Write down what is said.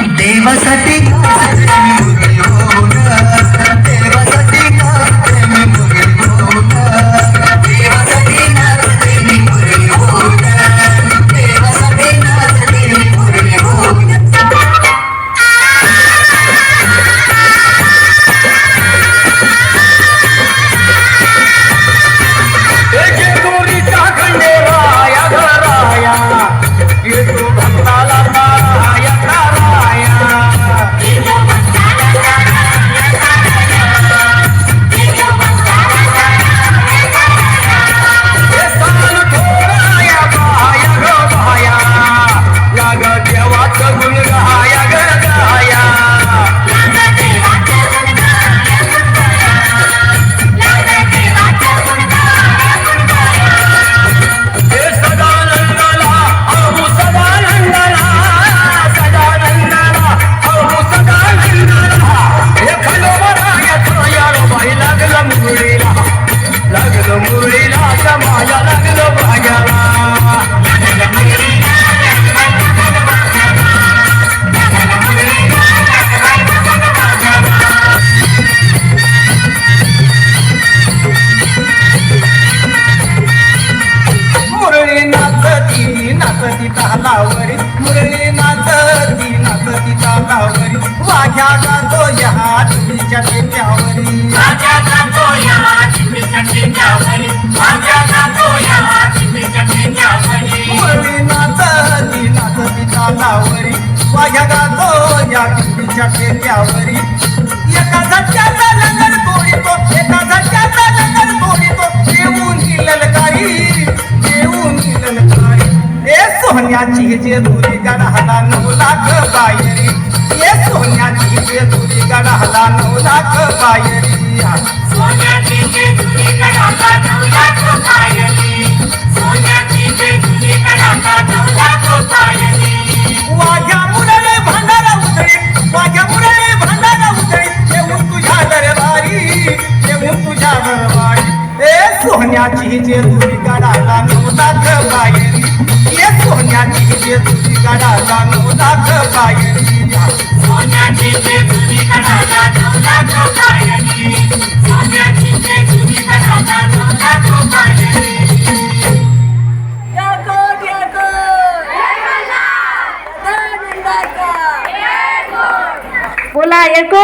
देवासाठी नाचते मी मुरली होऊन, देवासाठी नाचते मी मुरली होऊन, देवासाठी नाचते मी मुरली होऊन, देवासाठी नाचते मी मुरली होऊन. नाचती तालावरी मुरली नाचती नाचती तालावरी वाघ्या गातो या चिमणीच्या टेक्यावरी वाघ्या गातो या चिमणीच्या टेक्यावरी वाघ्या गातो या चिमणीच्या टेक्यावरी मुरली नाचती नाचती तालावरी वाघ्या गातो या चिमणीच्या टेक्यावरी एका झटक्याचा लंगर तोडितो एका झटक्याचा लंगर तोडितो देऊन ही ललकारी देऊन ही ललकारी ए सोन्याची जेजुरी गडाला 9 लाख बाहेरी ए सोन्याची जेजुरी गडाला 9 लाख बाहेरी सोन्याची जेजुरी गडाला 9 लाख बाहेरी सोन्याची जेजुरी गडाला 9 लाख बाहेरी वाघ्या मुरळे भांडारा उधळी वाघ्या मुरळे भांडारा उधळी येऊन तुझ्या दरबारी येऊन तुझ्या दरबारी ए सोन्याची जेजुरी गडाला 9 लाख बाहेरी सोन्याची जेजुरी गडाला 9 लाख बाहेरी सोन्याची जेजुरी गडाला 9 लाख बाहेरी सोन्याची जेजुरी गडाला 9 लाख बाहेरी बोला एको